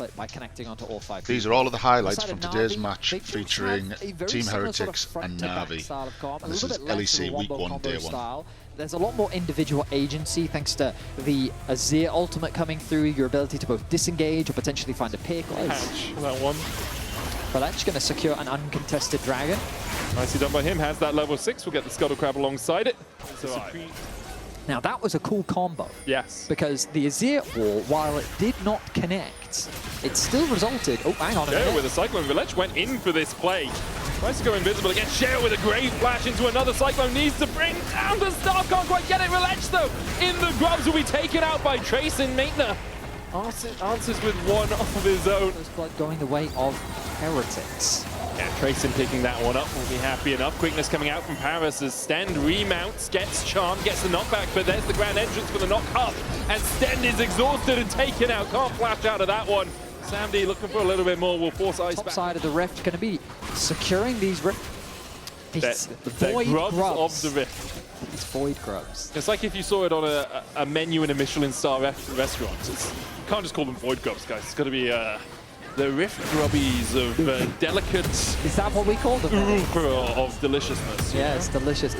clip by connecting onto all 5 These are all of the highlights from today's match featuring Team Heretics and NAVI. And this is LEC Week 1, Day 1. There's a lot more individual agency thanks to the Azir ultimate coming through, your ability to both disengage or potentially find a pick. That one. LEC going to secure an uncontested dragon. Nicely done by him, has that level 6, we'll get the Scuttle Crab alongside it. Now that was a cool combo. Yes. Because the Azir wall, while it did not connect, it still resulted... Oh, hang on a minute. with a Cyclone. LEC went in for this play. Tries to go invisible again. Share with a great flash into another Cyclone. Needs to bring down the star. Can't quite get it. LEC though, in the grubs, will be taken out by Trace and Maitner. Answers with one of his own. Blood going the way of Heretics. Yeah, Trayson picking that one up will be happy enough. Quickness coming out from Paris as Stend remounts, gets Charm, gets the knockback, but there's the grand entrance for the knock up. And Stend is exhausted and taken out. Can't flash out of that one. Samdi looking for a little bit more, will force Ice Top back. side of the Rift going to be securing these Rift. These void grubs of the Rift. These void grubs. It's like if you saw it on a menu in a Michelin star restaurant. You can't just call them void grubs, guys. It's got to be the Rift grubbies of delicate... Is that what we call them? Of deliciousness. Yeah, it's delicious.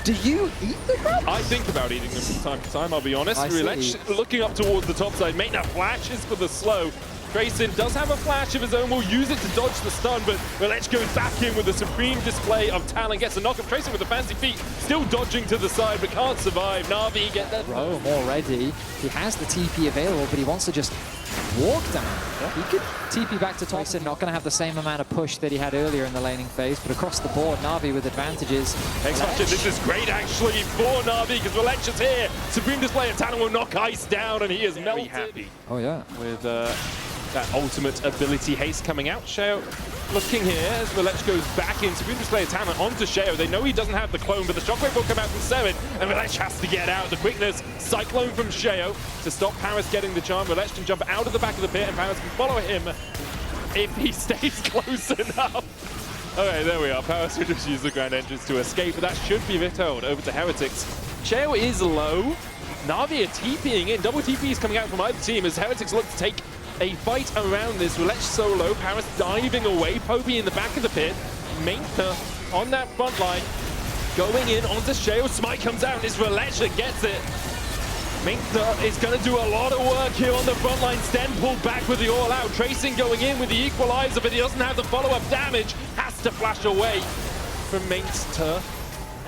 Do you eat the grubs? I think about eating them from time to time, I'll be honest. LEC looking up towards the top side. Maitner flashes for the slow. Trayson does have a flash of his own, will use it to dodge the stun, but LEC goes back in with a supreme display of talent, gets a knock-up. Trayson with the fancy feet, still dodging to the side, but can't survive. Navi get that. Rome already. He has the TP available, but he wants to just walk down. Yeah. He could TP back to Trayson, not going to have the same amount of push that he had earlier in the laning phase, but across the board, Navi with advantages. This is great actually for Navi, because LEC is here. Supreme display of talent will knock Ice down, and he is melted. Happy. Oh yeah. With that ultimate ability haste coming out. Sheo looking here as LEC goes back in. Supreme display of talent onto Sheo. They know he doesn't have the clone, but the shockwave will come out from Seven, and LEC has to get out. The quickness, Cyclone from Sheo to stop Paris getting the charm. LEC can jump out of the back of the pit, and Paris can follow him if he stays close enough. Okay, there we are. Paris will just use the grand entrance to escape, but that should be returned over to Heretics. Sheo is low. Navi are TPing in. Double TP is coming out from either team as Heretics look to take a fight around this. LEC solo, Paris diving away, Poby in the back of the pit, Maitner on that front line, going in onto Sheo. Smite comes out, it's LEC that gets it. Maitner is going to do a lot of work here on the front line. Sten pulled back with the all-out. Tracing going in with the equalizer, but he doesn't have the follow-up damage. Has to flash away from Maitner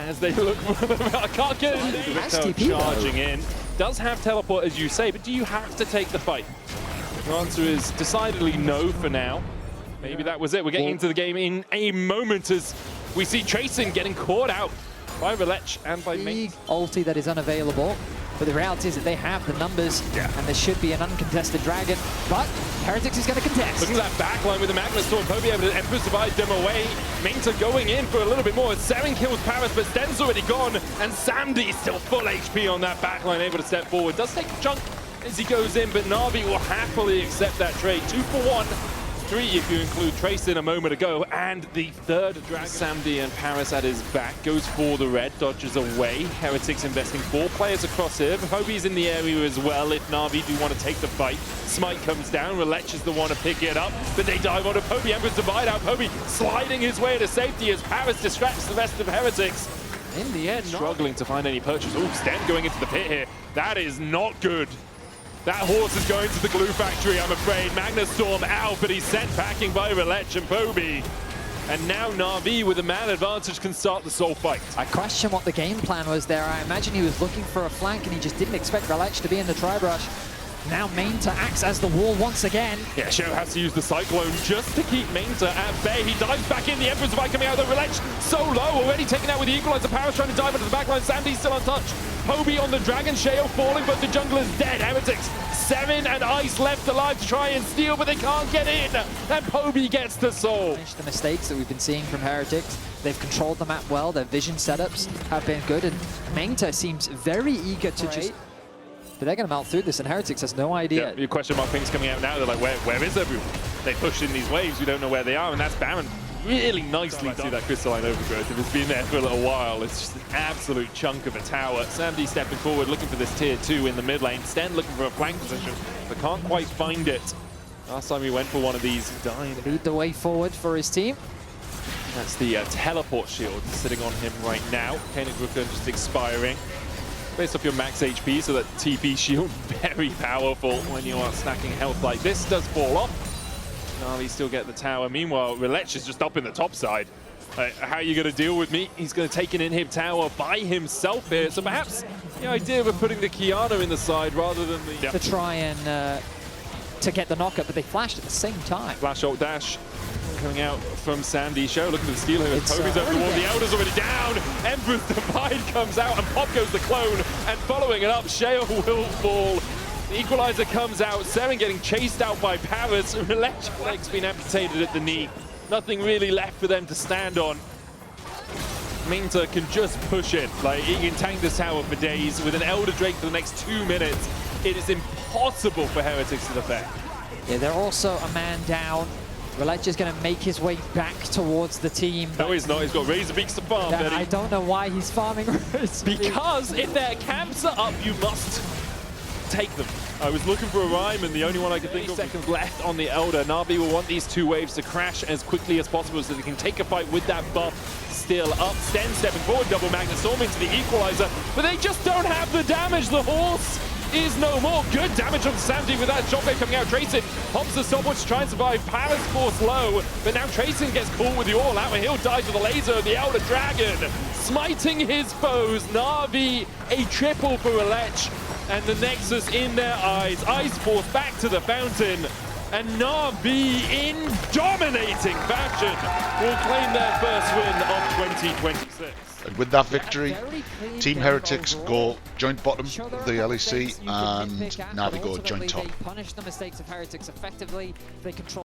as they look for the... I can't get it. Charging in. Does have teleport, as you say, but do you have to take the fight? The answer is decidedly no for now. Maybe that was it. We're getting into the game in a moment as we see Trayson getting caught out by LEC and by Maitner. Ulti that is unavailable, but the reality is that they have the numbers, and there should be an uncontested dragon, but Heretics is going to contest. Look at that backline with the Magnus Sword. Poby able to Empress divide them away. Maitner going in for a little bit more. 7 kills Paris, but Sten's already gone, and Samdi still full HP on that backline, able to step forward. Does take a chunk as he goes in, but Navi will happily accept that trade. 2 for 1, 3 if you include Trayson a moment ago, and the third dragon. Samdi and Paris at his back, goes for the red, dodges away. Heretics investing 4 players across here. Poby's in the area as well if Navi do want to take the fight. Smite comes down, LEC is the one to pick it up, but they dive onto Poby. Emperor's divide out, Poby sliding his way to safety as Paris distracts the rest of Heretics. In the end, struggling to find any purchase. Oh, Sten going into the pit here. That is not good. That horse is going to the glue factory, I'm afraid. Magnus Storm out, but he's sent packing by LEC and Poby. And now Navi, with a man advantage, can start the soul fight. I question what the game plan was there. I imagine he was looking for a flank, and he just didn't expect LEC to be in the tri-brush. Now Maitner acts as the wall once again. Yeah, Sheo has to use the Cyclone just to keep Maitner at bay. He dives back in, the Emperor's Divide coming out of the LEC. So low, already taken out with the Equalizer. Paris trying to dive into the backline. Samdi's still untouched. Poby on the Dragon, Sheo falling, but the jungle is dead. Heretics, 7 and Ice left alive to try and steal, but they can't get in. And Poby gets the soul. The mistakes that we've been seeing from Heretics, they've controlled the map well. Their vision setups have been good, and Maitner seems very eager to just... But they're going to melt through this, and Heretics has no idea. Yeah, your question mark things coming out now. They're like, where is everyone? They pushed in these waves. We don't know where they are, and that's Baron. Really nicely done. See that crystalline overgrowth. If it's been there for a little while, it's just an absolute chunk of a tower. Samdi stepping forward, looking for this tier 2 in the mid lane. Sten looking for a flank position, but can't quite find it. Last time we went for one of these, he died. Lead the way forward for his team. That's the teleport shield sitting on him right now. Kainagruka just expiring. Based off your max HP, so that TP shield, very powerful when you are stacking health like this. Does fall off. NAVI still get the tower. Meanwhile, Relech is just up in the top side. How are you going to deal with me? He's going to take an inhib tower by himself here. So perhaps the idea of putting the Kiana in the side rather than the... To try and to get the knockup, but they flashed at the same time. Flash ult dash coming out from Sandy. Show looking for the steal here. Toby's over the wall. The Elder's already down. Emperor's Divide comes out and pop goes the clone. And following it up, Sheo will fall. The equalizer comes out. Seren getting chased out by Paris. Relech's leg's been amputated at the knee. Nothing really left for them to stand on. Minter can just push it. Like, he can tank this tower for days. With an Elder Drake for the next 2 minutes, it is impossible for Heretics to defend. Yeah, they're also a man down. Relech is going to make his way back towards the team. No, he's not. He's got Razor Beaks to farm, Betty. I don't know why he's farming Razor Beaks. Because if their camps are up, you must take them. I was looking for a rhyme, and the only one I could think of. Seconds left on the Elder. NAVI will want these 2 waves to crash as quickly as possible so they can take a fight with that buff still up. Sten stepping forward, double Magnet Storm into the equalizer, but they just don't have the damage. The horse is no more. Good damage on Sandy with that shockwave coming out. Tracing pops the stopwatch to try and survive. Paris force low, but now Tracing gets caught with the all out, and he'll die to the laser. The Elder Dragon smiting his foes. NAVI a triple for Relech, and the Nexus in their eyes. Ice Force back to the fountain, and NAVI in dominating fashion will claim their first win of 2026. And with that victory, Team Heretics go joint bottom of the LEC and NAVI go joint top. Punish the mistakes of Heretics effectively. They control